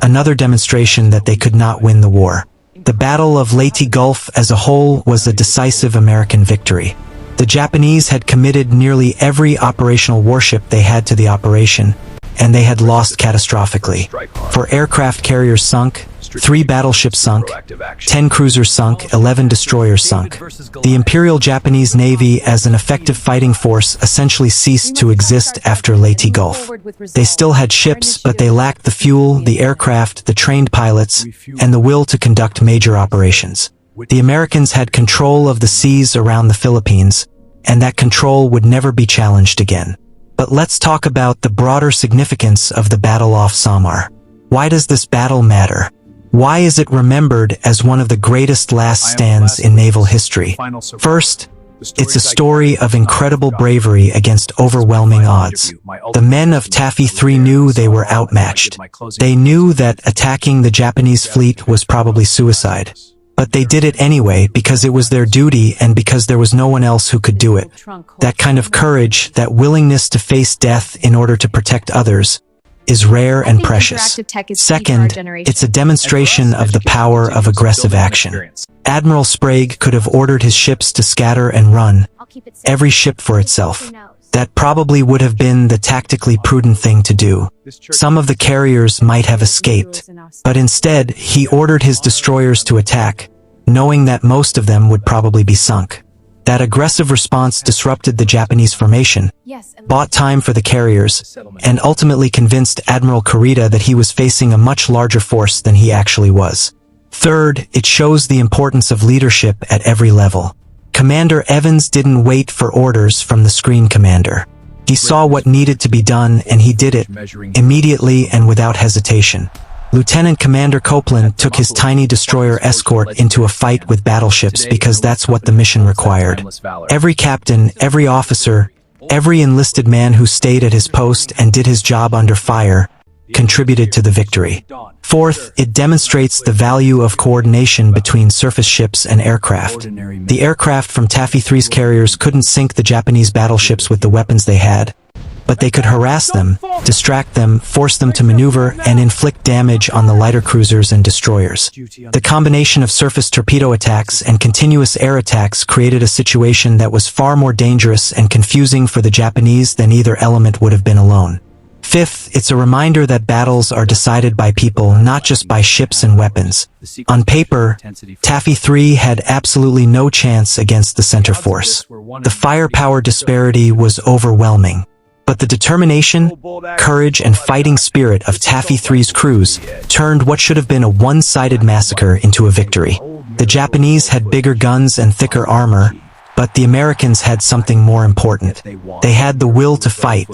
another demonstration that they could not win the war. The Battle of Leyte Gulf as a whole was a decisive American victory. The Japanese had committed nearly every operational warship they had to the operation, and they had lost catastrophically. 4 aircraft carriers sunk, 3 battleships sunk, 10 cruisers sunk, 11 destroyers sunk. The Imperial Japanese Navy as an effective fighting force essentially ceased to exist after Leyte Gulf. They still had ships, but they lacked the fuel, the aircraft, the trained pilots, and the will to conduct major operations. The Americans had control of the seas around the Philippines, and that control would never be challenged again. But let's talk about the broader significance of the Battle off Samar. Why does this battle matter? Why is it remembered as one of the greatest last stands in naval history? First, it's a story of incredible bravery against overwhelming odds. The men of Taffy 3 knew they were outmatched. They knew that attacking the Japanese fleet was probably suicide. But they did it anyway because it was their duty and because there was no one else who could do it. That kind of courage, that willingness to face death in order to protect others, is rare and precious. Second, it's a demonstration of the power of aggressive action. Admiral Sprague could have ordered his ships to scatter and run, every ship for itself. That probably would have been the tactically prudent thing to do. Some of the carriers might have escaped, but instead, he ordered his destroyers to attack, knowing that most of them would probably be sunk. That aggressive response disrupted the Japanese formation, bought time for the carriers, and ultimately convinced Admiral Kurita that he was facing a much larger force than he actually was. Third, it shows the importance of leadership at every level. Commander Evans didn't wait for orders from the screen commander. He saw what needed to be done and he did it, immediately and without hesitation. Lieutenant Commander Copeland took his tiny destroyer escort into a fight with battleships because that's what the mission required. Every captain, every officer, every enlisted man who stayed at his post and did his job under fire contributed to the victory. Fourth, it demonstrates the value of coordination between surface ships and aircraft. The aircraft from Taffy 3's carriers couldn't sink the Japanese battleships with the weapons they had, but they could harass them, distract them, force them to maneuver, and inflict damage on the lighter cruisers and destroyers. The combination of surface torpedo attacks and continuous air attacks created a situation that was far more dangerous and confusing for the Japanese than either element would have been alone. Fifth, it's a reminder that battles are decided by people, not just by ships and weapons. On paper, Taffy 3 had absolutely no chance against the center force. The firepower disparity was overwhelming. But the determination, courage, and fighting spirit of Taffy 3's crews turned what should have been a one-sided massacre into a victory. The Japanese had bigger guns and thicker armor, but the Americans had something more important. They had the will to fight.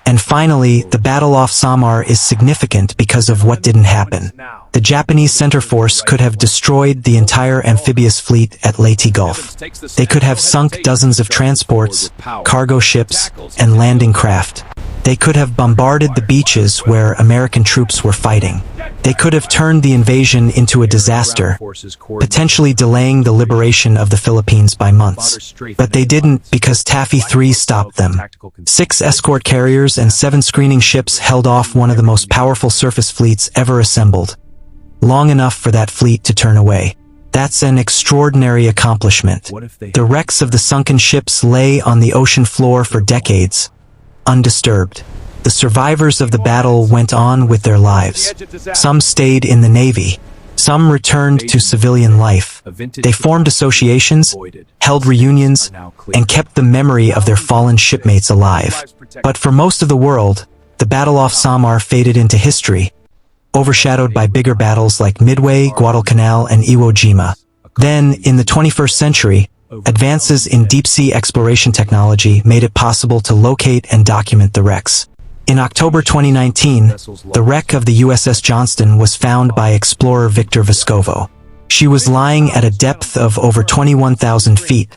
And finally, the battle off Samar is significant because of what didn't happen. The Japanese center force could have destroyed the entire amphibious fleet at Leyte Gulf. They could have sunk dozens of transports, cargo ships, and landing craft. They could have bombarded the beaches where American troops were fighting. They could have turned the invasion into a disaster, potentially delaying the liberation of the Philippines by months. But they didn't because Taffy 3 stopped them. 6 escort carriers and 7 screening ships held off one of the most powerful surface fleets ever assembled, long enough for that fleet to turn away. That's an extraordinary accomplishment. The wrecks of the sunken ships lay on the ocean floor for decades, undisturbed. The survivors of the battle went on with their lives. Some stayed in the Navy. Some returned to civilian life. They formed associations, held reunions, and kept the memory of their fallen shipmates alive. But for most of the world, the battle off Samar faded into history, overshadowed by bigger battles like Midway, Guadalcanal, and Iwo Jima. Then, in the 21st century, advances in deep-sea exploration technology made it possible to locate and document the wrecks. In October 2019, the wreck of the USS Johnston was found by explorer Victor Vescovo. She was lying at a depth of over 21,000 feet,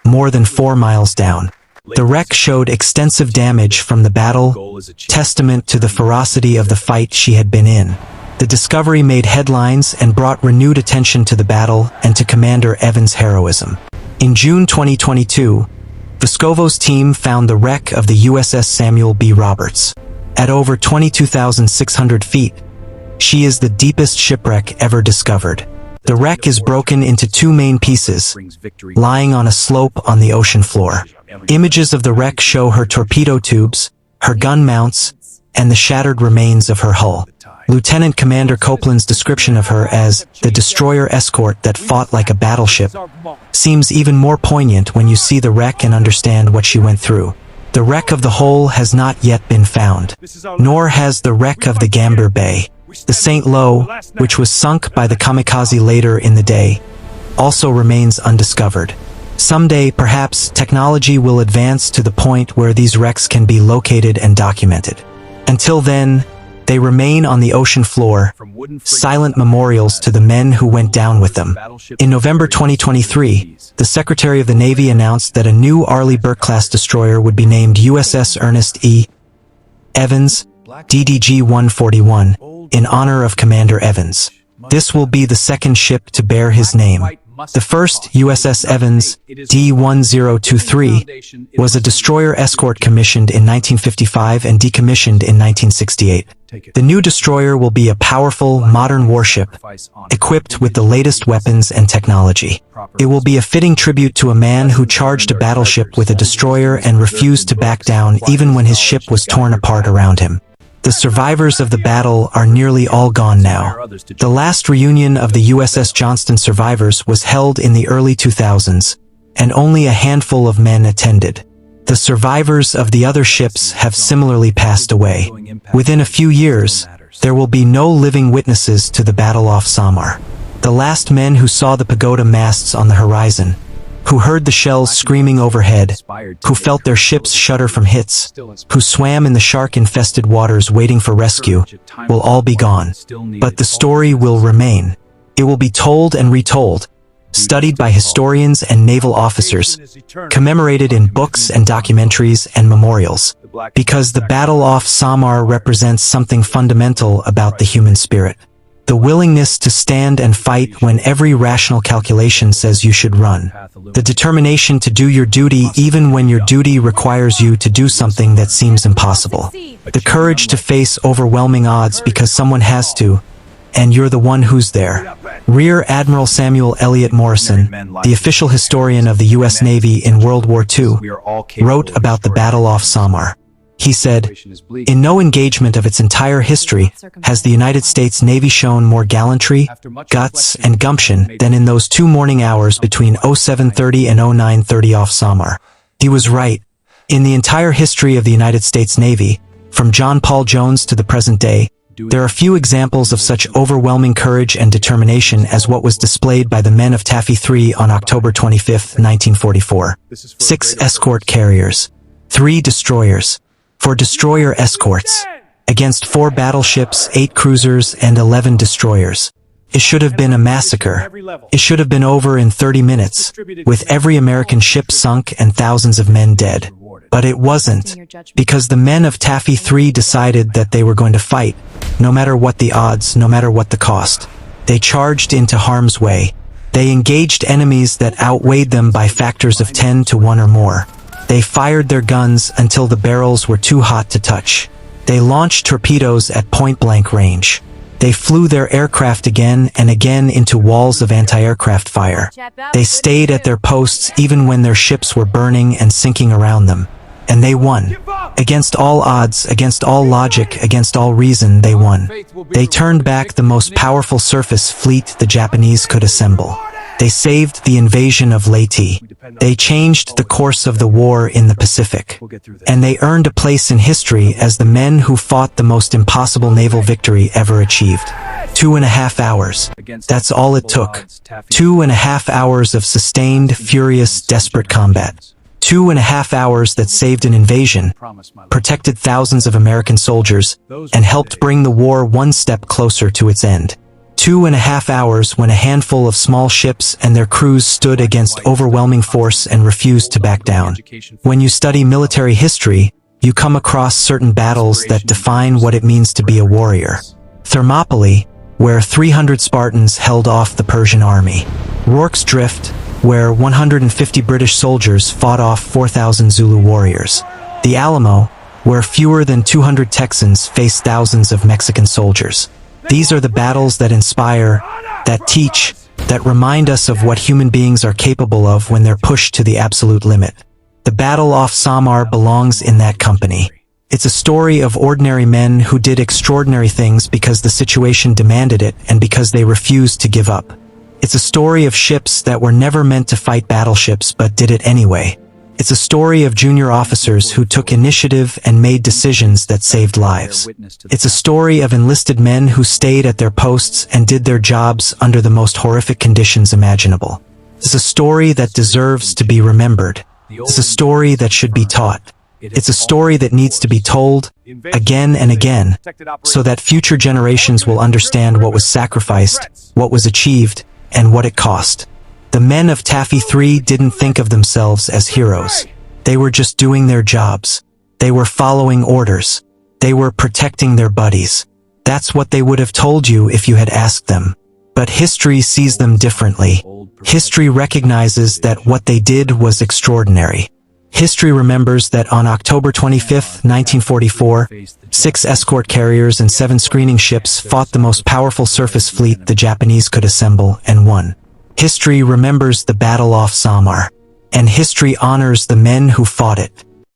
more than 4 miles down. The wreck showed extensive damage from the battle, testament to the ferocity of the fight she had been in. The discovery made headlines and brought renewed attention to the battle and to Commander Evans' heroism. In June 2022, Vescovo's team found the wreck of the USS Samuel B. Roberts. At over 22,600 feet, she is the deepest shipwreck ever discovered. The wreck is broken into 2 main pieces, lying on a slope on the ocean floor. Images of the wreck show her torpedo tubes, her gun mounts, and the shattered remains of her hull. Lieutenant Commander Copeland's description of her as the destroyer escort that fought like a battleship seems even more poignant when you see the wreck and understand what she went through. The wreck of the Hull has not yet been found, nor has the wreck of the Gambier Bay. The St. Lo, which was sunk by the kamikaze later in the day, also remains undiscovered. Someday, perhaps, technology will advance to the point where these wrecks can be located and documented. Until then, they remain on the ocean floor, silent memorials to the men who went down with them. In November 2023, the Secretary of the Navy announced that a new Arleigh Burke-class destroyer would be named USS Ernest E. Evans, DDG-141, in honor of Commander Evans. This will be the second ship to bear his name. The first, USS Evans, D-1023, was a destroyer escort commissioned in 1955 and decommissioned in 1968. The new destroyer will be a powerful, modern warship, equipped with the latest weapons and technology. It will be a fitting tribute to a man who charged a battleship with a destroyer and refused to back down even when his ship was torn apart around him. The survivors of the battle are nearly all gone now. The last reunion of the USS Johnston survivors was held in the early 2000s, and only a handful of men attended. The survivors of the other ships have similarly passed away. Within a few years, there will be no living witnesses to the battle off Samar. The last men who saw the pagoda masts on the horizon, who heard the shells screaming overhead, who felt their ships shudder from hits, who swam in the shark-infested waters waiting for rescue, will all be gone. But the story will remain. It will be told and retold, studied by historians and naval officers, commemorated in books and documentaries and memorials, because the battle off Samar represents something fundamental about the human spirit. The willingness to stand and fight when every rational calculation says you should run. The determination to do your duty even when your duty requires you to do something that seems impossible. The courage to face overwhelming odds because someone has to, and you're the one who's there. Rear Admiral Samuel Eliot Morrison, the official historian of the U.S. Navy in World War II, wrote about the battle off Samar. He said, "In no engagement of its entire history has the United States Navy shown more gallantry, guts, and gumption than in those 2 morning hours between 0730 and 0930 off Samar." He was right. In the entire history of the United States Navy, from John Paul Jones to the present day, there are few examples of such overwhelming courage and determination as what was displayed by the men of Taffy 3 on October 25, 1944. 6 escort carriers, 3 destroyers, 4 destroyer escorts, against 4 battleships, 8 cruisers, and 11 destroyers. It should have been a massacre. It should have been over in 30 minutes, with every American ship sunk and thousands of men dead. But it wasn't, because the men of Taffy 3 decided that they were going to fight, no matter what the odds, no matter what the cost. They charged into harm's way. They engaged enemies that outweighed them by factors of 10 to 1 or more. They fired their guns until the barrels were too hot to touch. They launched torpedoes at point-blank range. They flew their aircraft again and again into walls of anti-aircraft fire. They stayed at their posts even when their ships were burning and sinking around them. And they won. Against all odds, against all logic, against all reason, they won. They turned back the most powerful surface fleet the Japanese could assemble. They saved the invasion of Leyte. They changed the course of the war in the Pacific. And they earned a place in history as the men who fought the most impossible naval victory ever achieved. 2.5 hours. That's all it took. 2.5 hours of sustained, furious, desperate combat. 2.5 hours that saved an invasion, protected thousands of American soldiers, and helped bring the war one step closer to its end. 2.5 hours when a handful of small ships and their crews stood against overwhelming force and refused to back down. When you study military history, you come across certain battles that define what it means to be a warrior. Thermopylae, where 300 Spartans held off the Persian army. Rorke's Drift, where 150 British soldiers fought off 4,000 Zulu warriors. The Alamo, where fewer than 200 Texans faced thousands of Mexican soldiers. These are the battles that inspire, that teach, that remind us of what human beings are capable of when they're pushed to the absolute limit. The battle off Samar belongs in that company. It's a story of ordinary men who did extraordinary things because the situation demanded it and because they refused to give up. It's a story of ships that were never meant to fight battleships but did it anyway. It's a story of junior officers who took initiative and made decisions that saved lives. It's a story of enlisted men who stayed at their posts and did their jobs under the most horrific conditions imaginable. It's a story that deserves to be remembered. It's a story that should be taught. It's a story that needs to be told again and again so that future generations will understand what was sacrificed, what was achieved, and what it cost. The men of Taffy 3 didn't think of themselves as heroes. They were just doing their jobs. They were following orders. They were protecting their buddies. That's what they would have told you if you had asked them. But history sees them differently. History recognizes that what they did was extraordinary. History remembers that on October 25, 1944, 6 escort carriers and 7 screening ships fought the most powerful surface fleet the Japanese could assemble and won. History remembers the battle off Samar, and history honors the men who fought it.